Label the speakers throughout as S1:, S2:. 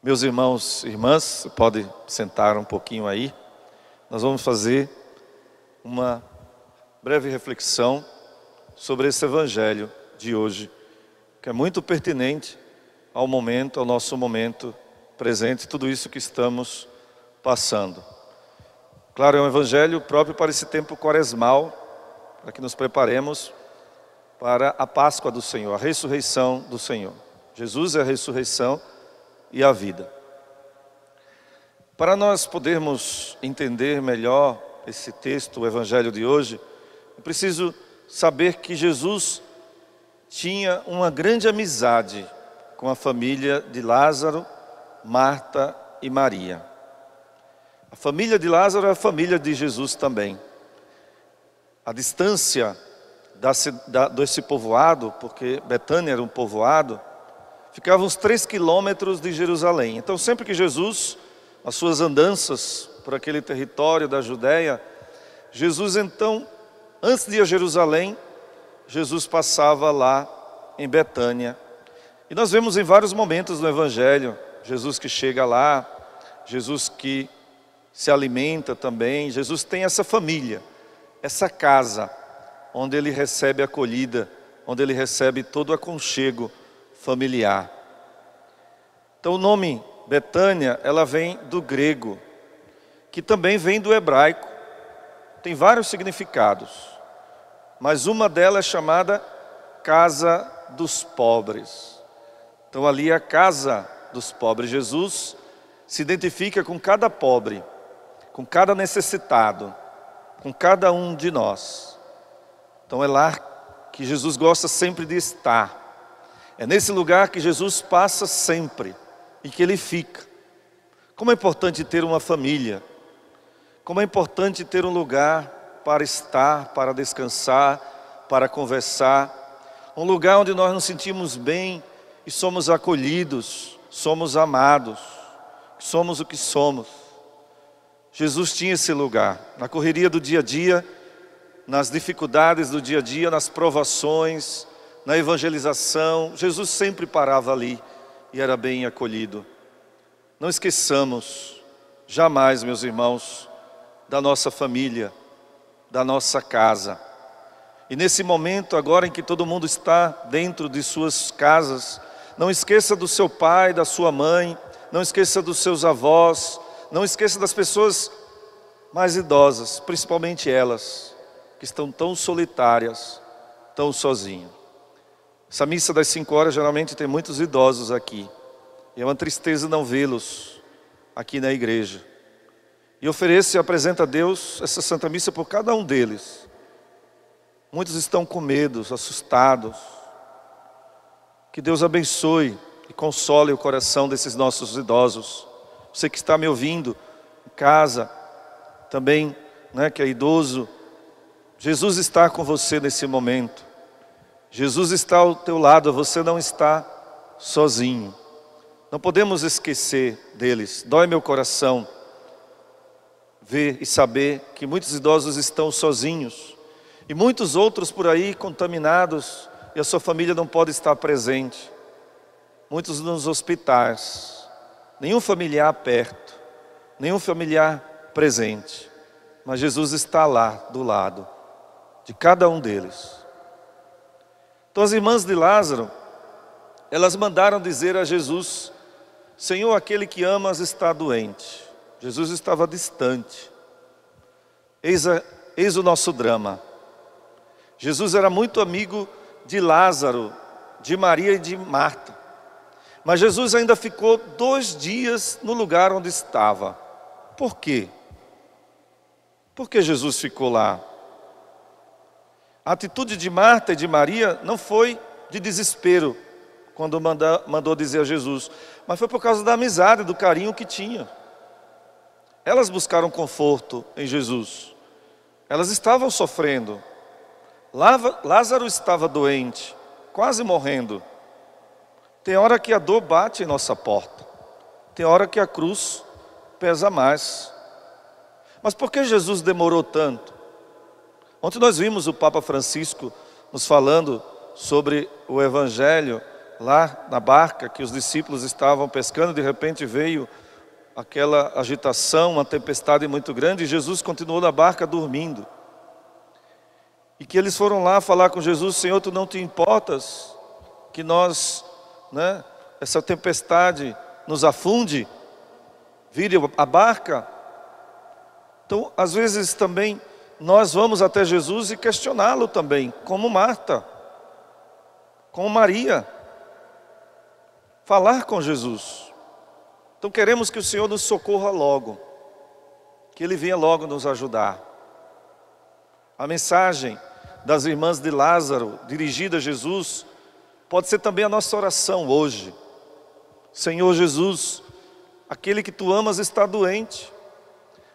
S1: Meus irmãos e irmãs, pode sentar um pouquinho aí. Nós vamos fazer uma breve reflexão sobre esse evangelho de hoje, que é muito pertinente ao momento, ao nosso momento presente, tudo isso que estamos passando. Claro, é um evangelho próprio para esse tempo quaresmal, para que nos preparemos para a Páscoa do Senhor, a ressurreição do Senhor. Jesus é a ressurreição e a vida. Para nós podermos entender melhor esse texto, o evangelho de hoje, é preciso saber que Jesus tinha uma grande amizade com a família de Lázaro, Marta e Maria. A família de Lázaro é a família de Jesus também. A distância desse povoado, porque Betânia era um povoado, ficava uns 3 quilômetros de Jerusalém. Então sempre que Jesus, as suas andanças por aquele território da Judéia, Jesus então, antes de ir a Jerusalém, Jesus passava lá em Betânia. E nós vemos em vários momentos no Evangelho, Jesus que chega lá, Jesus que se alimenta também, Jesus tem essa família, essa casa, onde ele recebe acolhida, onde ele recebe todo o aconchego familiar. Então o nome Betânia, ela vem do grego, que também vem do hebraico, tem vários significados, mas uma delas é chamada casa dos pobres. Então ali é a casa dos pobres. Jesus se identifica com cada pobre, com cada necessitado, com cada um de nós. Então é lá que Jesus gosta sempre de estar. É nesse lugar que Jesus passa sempre e que Ele fica. Como é importante ter uma família. Como é importante ter um lugar para estar, para descansar, para conversar. Um lugar onde nós nos sentimos bem e somos acolhidos, somos amados, somos o que somos. Jesus tinha esse lugar, na correria do dia a dia, nas dificuldades do dia a dia, nas provações, na evangelização. Jesus sempre parava ali e era bem acolhido. Não esqueçamos jamais, meus irmãos, da nossa família, da nossa casa. E nesse momento agora em que todo mundo está dentro de suas casas, não esqueça do seu pai, da sua mãe, não esqueça dos seus avós, não esqueça das pessoas mais idosas, principalmente elas, que estão tão solitárias, tão sozinhas. Essa missa das 5 horas geralmente tem muitos idosos aqui. E é uma tristeza não vê-los aqui na igreja. E ofereço e apresento a Deus essa Santa Missa por cada um deles. Muitos estão com medo, assustados. Que Deus abençoe e console o coração desses nossos idosos. Você que está me ouvindo em casa, também, que é idoso, Jesus está com você nesse momento. Jesus está ao teu lado, você não está sozinho. Não podemos esquecer deles. Dói meu coração ver e saber que muitos idosos estão sozinhos. E muitos outros por aí contaminados e a sua família não pode estar presente. Muitos nos hospitais. Nenhum familiar perto, nenhum familiar presente. Mas Jesus está lá, do lado de cada um deles. Então as irmãs de Lázaro, elas mandaram dizer a Jesus: Senhor, aquele que amas está doente. Jesus estava distante. Eis o nosso drama. Jesus era muito amigo de Lázaro, de Maria e de Marta. Mas Jesus ainda ficou 2 dias no lugar onde estava. Por quê? Por que Jesus ficou lá? A atitude de Marta e de Maria não foi de desespero, quando mandou dizer a Jesus, mas foi por causa da amizade, do carinho que tinha. Elas buscaram conforto em Jesus. Elas estavam sofrendo. Lázaro estava doente, quase morrendo. Tem hora que a dor bate em nossa porta. Tem hora que a cruz pesa mais. Mas por que Jesus demorou tanto? Ontem nós vimos o Papa Francisco nos falando sobre o Evangelho lá na barca que os discípulos estavam pescando, de repente veio aquela agitação, uma tempestade muito grande, e Jesus continuou na barca dormindo. E que eles foram lá falar com Jesus: Senhor, tu não te importas que nós, essa tempestade nos afunde, vire a barca? Então, às vezes também, nós vamos até Jesus e questioná-lo também, como Marta, como Maria, falar com Jesus. Então queremos que o Senhor nos socorra logo, que Ele venha logo nos ajudar. A mensagem das irmãs de Lázaro, dirigida a Jesus, pode ser também a nossa oração hoje. Senhor Jesus, aquele que Tu amas está doente,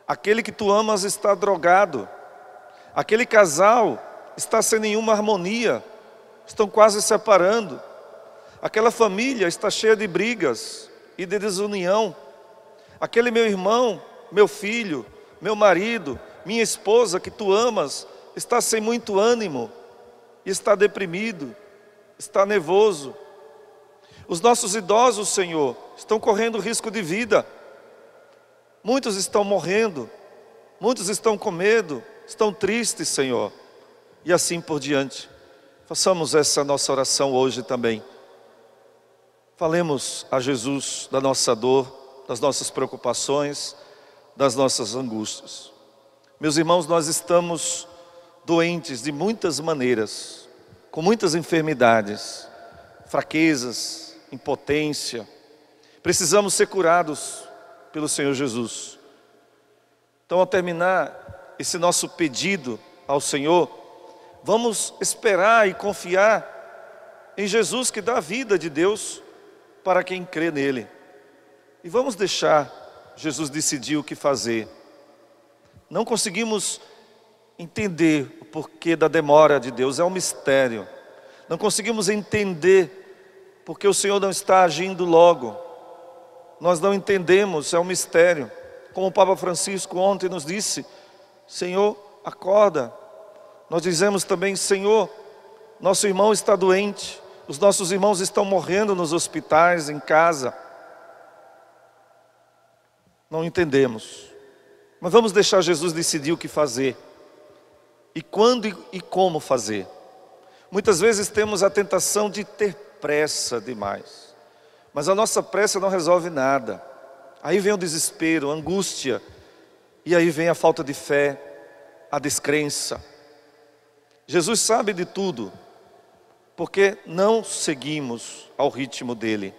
S1: aquele que Tu amas está drogado, aquele casal está sem nenhuma harmonia, estão quase se separando, aquela família está cheia de brigas e de desunião, aquele meu irmão, meu filho, meu marido, minha esposa que Tu amas, está sem muito ânimo, está deprimido, está nervoso. Os nossos idosos, Senhor, estão correndo risco de vida, muitos estão morrendo, muitos estão com medo, estão tristes, Senhor, e assim por diante. Façamos essa nossa oração hoje também. Falemos a Jesus da nossa dor, das nossas preocupações, das nossas angústias. Meus irmãos, nós estamos doentes de muitas maneiras, com muitas enfermidades, fraquezas, impotência. Precisamos ser curados pelo Senhor Jesus. Então, ao terminar esse nosso pedido ao Senhor, vamos esperar e confiar em Jesus, que dá a vida de Deus para quem crê nele. E vamos deixar Jesus decidir o que fazer. Não conseguimos entender o porquê da demora de Deus, é um mistério. Não conseguimos entender porque o Senhor não está agindo logo. Nós não entendemos, é um mistério. Como o Papa Francisco ontem nos disse: Senhor, acorda. Nós dizemos também: Senhor, nosso irmão está doente, os nossos irmãos estão morrendo nos hospitais, em casa. Não entendemos, mas vamos deixar Jesus decidir o que fazer, e quando e como fazer. Muitas vezes temos a tentação de ter pressa demais, mas a nossa pressa não resolve nada. Aí vem o desespero, a angústia, e aí vem a falta de fé, a descrença. Jesus sabe de tudo, porque não seguimos ao ritmo dele.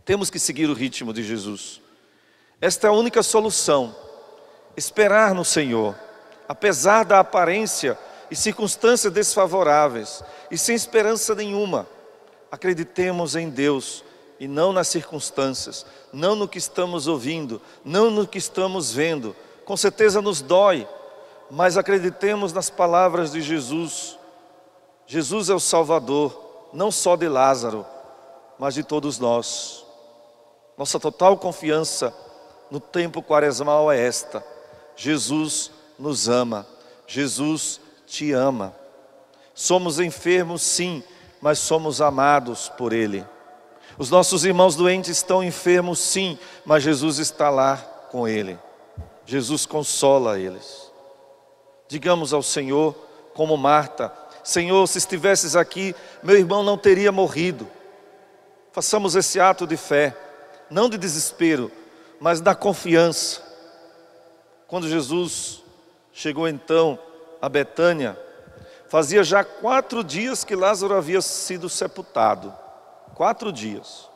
S1: Temos que seguir o ritmo de Jesus. Esta é a única solução: esperar no Senhor, apesar da aparência e circunstâncias desfavoráveis, e sem esperança nenhuma. Acreditemos em Deus e não nas circunstâncias, não no que estamos ouvindo, não no que estamos vendo. Com certeza nos dói, mas acreditemos nas palavras de Jesus. Jesus é o Salvador, não só de Lázaro, mas de todos nós. Nossa total confiança no tempo quaresmal é esta: Jesus nos ama, Jesus te ama. Somos enfermos sim, mas somos amados por Ele. Os nossos irmãos doentes estão enfermos sim, mas Jesus está lá com ele. Jesus consola eles. Digamos ao Senhor, como Marta: Senhor, se estivesses aqui, meu irmão não teria morrido. Façamos esse ato de fé, não de desespero, mas da confiança. Quando Jesus chegou então a Betânia, fazia já 4 dias que Lázaro havia sido sepultado. 4 dias.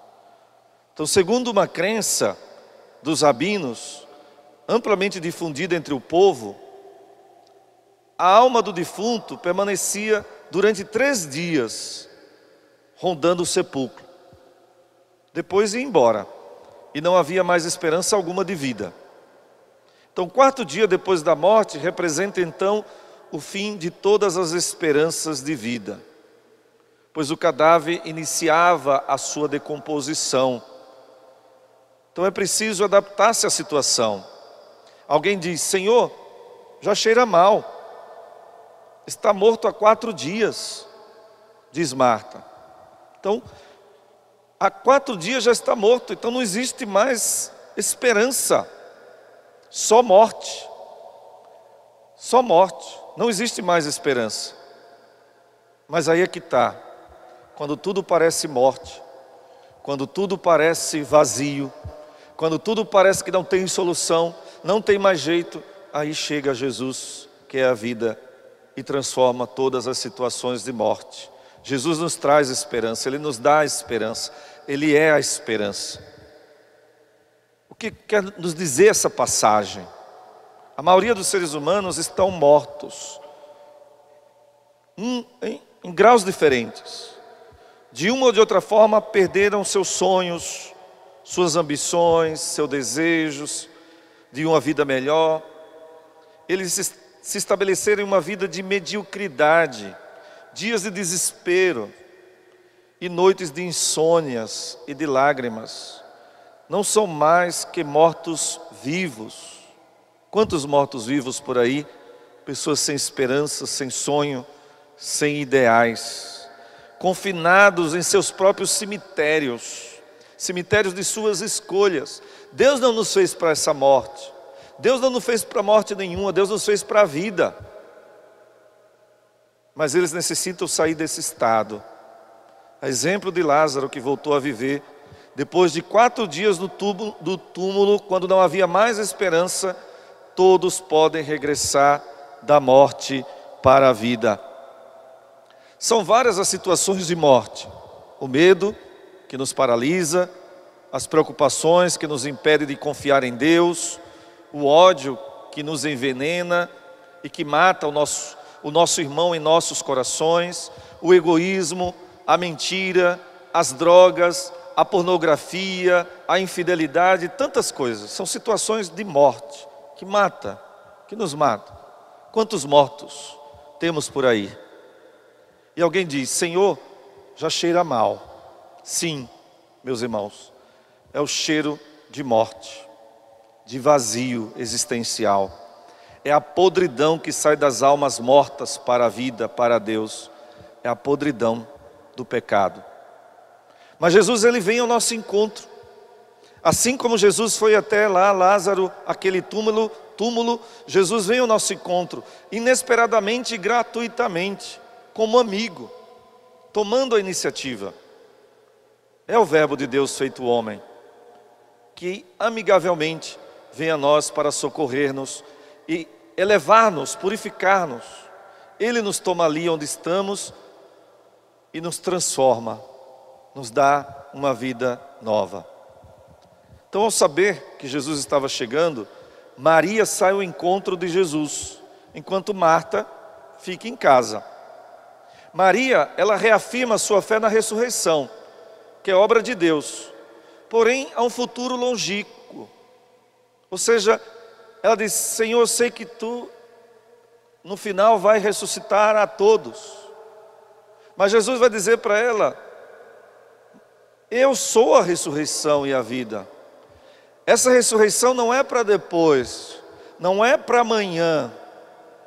S1: Então, segundo uma crença dos rabinos, amplamente difundida entre o povo, a alma do defunto permanecia durante 3 dias, rondando o sepulcro. Depois ia embora, e não havia mais esperança alguma de vida. Então, 4 dias depois da morte representa então o fim de todas as esperanças de vida, pois o cadáver iniciava a sua decomposição. Então é preciso adaptar-se à situação. Alguém diz: Senhor, já cheira mal, está morto há 4 dias. Diz Marta: Então, há 4 dias já está morto, então não existe mais esperança, só morte. Só morte, não existe mais esperança. Mas aí é que está, quando tudo parece morte, quando tudo parece vazio, quando tudo parece que não tem solução, não tem mais jeito, aí chega Jesus, que é a vida, e transforma todas as situações de morte. Jesus nos traz esperança, Ele nos dá esperança, Ele é a esperança. O que quer nos dizer essa passagem? A maioria dos seres humanos estão mortos, em graus diferentes. De uma ou de outra forma perderam seus sonhos, suas ambições, seus desejos de uma vida melhor. Eles se estabeleceram em uma vida de mediocridade, dias de desespero e noites de insônias e de lágrimas. Não são mais que mortos vivos. Quantos mortos vivos por aí? Pessoas sem esperança, sem sonho, sem ideais, confinados em seus próprios cemitérios, cemitérios de suas escolhas. Deus não nos fez para essa morte, Deus não nos fez para morte nenhuma, Deus nos fez para a vida. Mas eles necessitam sair desse estado. A exemplo de Lázaro, que voltou a viver depois de 4 dias do túmulo, quando não havia mais esperança. Todos podem regressar da morte para a vida. São várias as situações de morte. O medo que nos paralisa, as preocupações que nos impedem de confiar em Deus, o ódio que nos envenena e que mata o nosso irmão em nossos corações, o egoísmo, a mentira, as drogas, a pornografia, a infidelidade, tantas coisas. São situações de morte que mata, que nos mata. Quantos mortos temos por aí? E alguém diz: Senhor, já cheira mal. Sim, meus irmãos, é o cheiro de morte, de vazio existencial. É a podridão que sai das almas mortas para a vida, para Deus. É a podridão do pecado. Mas Jesus, Ele vem ao nosso encontro. Assim como Jesus foi até lá, Lázaro, aquele túmulo, Jesus vem ao nosso encontro, inesperadamente e gratuitamente, como amigo, tomando a iniciativa. É o verbo de Deus feito homem, que amigavelmente vem a nós para socorrer-nos e elevar-nos, purificar-nos. Ele nos toma ali onde estamos e nos transforma, nos dá uma vida nova. Então, ao saber que Jesus estava chegando, Maria sai ao encontro de Jesus, enquanto Marta fica em casa. Maria, ela reafirma a sua fé na ressurreição, que é obra de Deus, porém há um futuro longínquo. Ou seja, ela diz: Senhor, eu sei que Tu no final vai ressuscitar a todos. Mas Jesus vai dizer para ela: eu sou a ressurreição e a vida. Essa ressurreição não é para depois, não é para amanhã.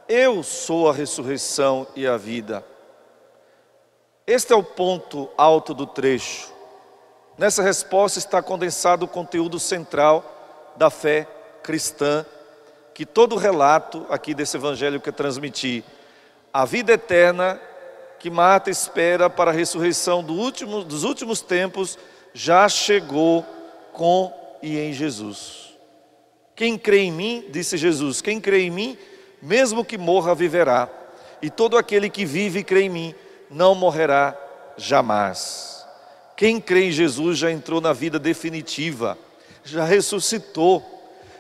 S1: Eu sou a ressurreição e a vida. Este é o ponto alto do trecho. Nessa resposta está condensado o conteúdo central da fé cristã, que todo relato aqui desse evangelho quer transmitir. A vida eterna que Marta espera para a ressurreição dos últimos tempos já chegou com e em Jesus. Quem crê em mim, disse Jesus, quem crê em mim, mesmo que morra, viverá. E todo aquele que vive e crê em mim, não morrerá jamais. Quem crê em Jesus já entrou na vida definitiva, já ressuscitou,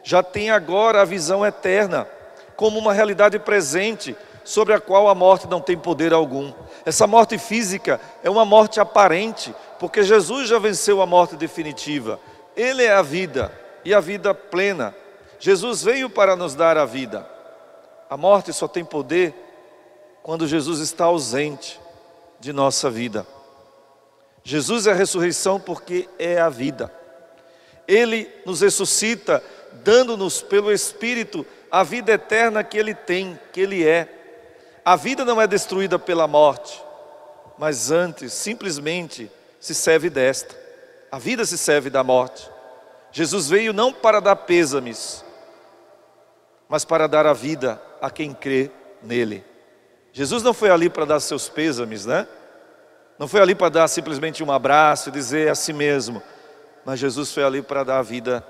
S1: já tem agora a visão eterna, como uma realidade presente, sobre a qual a morte não tem poder algum. Essa morte física é uma morte aparente, porque Jesus já venceu a morte definitiva. Ele é a vida, e a vida plena. Jesus veio para nos dar a vida. A morte só tem poder quando Jesus está ausente de nossa vida. Jesus é a ressurreição porque é a vida. Ele nos ressuscita, dando-nos pelo Espírito a vida eterna que Ele tem, que Ele é. A vida não é destruída pela morte, mas antes, simplesmente, se serve desta. A vida se serve da morte. Jesus veio não para dar pêsames, mas para dar a vida a quem crê nele. Jesus não foi ali para dar seus pêsames, né? Não foi ali para dar simplesmente um abraço e dizer a si mesmo. Mas Jesus foi ali para dar a vida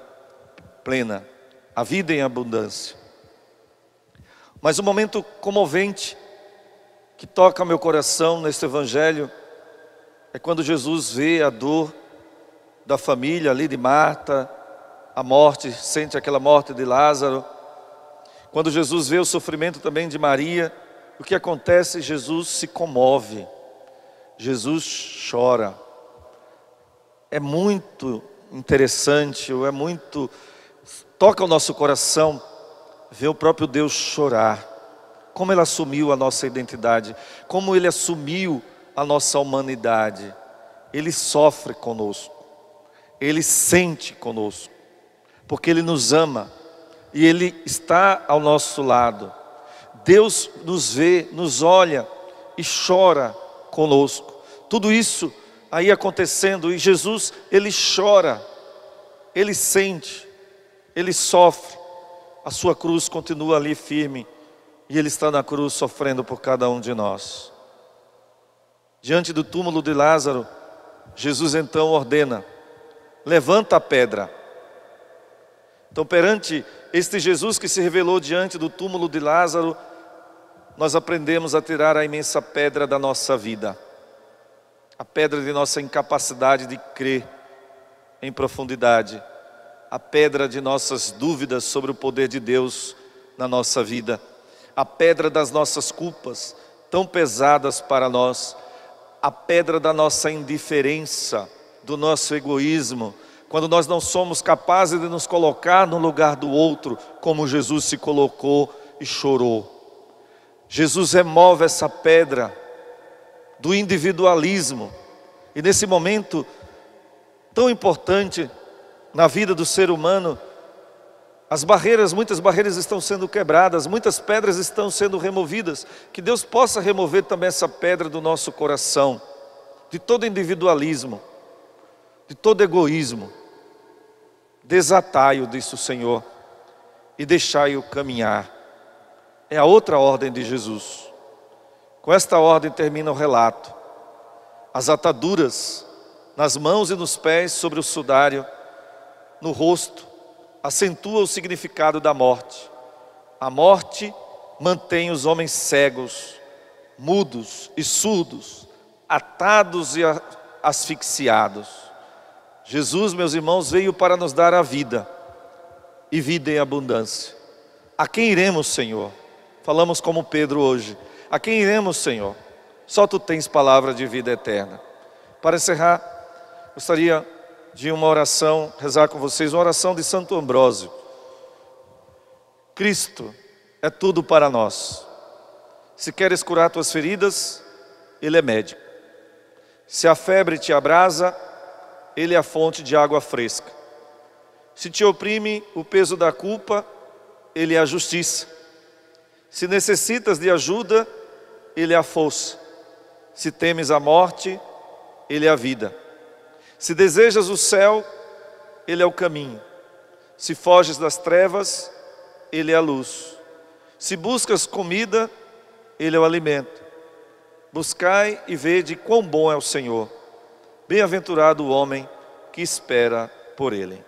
S1: plena, a vida em abundância. Mas um momento comovente que toca meu coração neste evangelho é quando Jesus vê a dor da família ali de Marta, a morte, sente aquela morte de Lázaro. Quando Jesus vê o sofrimento também de Maria, o que acontece? Jesus se comove, Jesus chora. É muito interessante, toca o nosso coração ver o próprio Deus chorar. Como Ele assumiu a nossa identidade, como Ele assumiu a nossa humanidade. Ele sofre conosco, Ele sente conosco, porque Ele nos ama e Ele está ao nosso lado. Deus nos vê, nos olha e chora conosco. Tudo isso aí acontecendo, e Jesus, Ele chora, Ele sente, Ele sofre. A sua cruz continua ali firme, e Ele está na cruz sofrendo por cada um de nós. Diante do túmulo de Lázaro, Jesus então ordena: levanta a pedra. Então, perante este Jesus que se revelou diante do túmulo de Lázaro, nós aprendemos a tirar a imensa pedra da nossa vida, a pedra de nossa incapacidade de crer em profundidade, a pedra de nossas dúvidas sobre o poder de Deus na nossa vida, a pedra das nossas culpas tão pesadas para nós, a pedra da nossa indiferença, do nosso egoísmo, quando nós não somos capazes de nos colocar no lugar do outro, como Jesus se colocou e chorou. Jesus remove essa pedra do individualismo, e nesse momento tão importante na vida do ser humano, muitas barreiras estão sendo quebradas, muitas pedras estão sendo removidas. Que Deus possa remover também essa pedra do nosso coração, de todo individualismo, de todo egoísmo. Desatai-o, disse o Senhor, e deixai-o caminhar. É a outra ordem de Jesus. Com esta ordem termina o relato. As ataduras nas mãos e nos pés, sobre o sudário, no rosto, acentua o significado da morte. A morte mantém os homens cegos, mudos e surdos, atados e asfixiados. Jesus, meus irmãos, veio para nos dar a vida, e vida em abundância. A quem iremos, Senhor? Falamos como Pedro hoje. A quem iremos, Senhor? Só Tu tens palavra de vida eterna. Para encerrar, gostaria de uma oração, rezar com vocês, uma oração de Santo Ambrósio. Cristo é tudo para nós. Se queres curar tuas feridas, Ele é médico. Se a febre te abrasa, Ele é a fonte de água fresca. Se te oprime o peso da culpa, Ele é a justiça. Se necessitas de ajuda, Ele é a força. Se temes a morte, Ele é a vida. Se desejas o céu, Ele é o caminho. Se foges das trevas, Ele é a luz. Se buscas comida, Ele é o alimento. Buscai e vede quão bom é o Senhor. Bem-aventurado o homem que espera por Ele.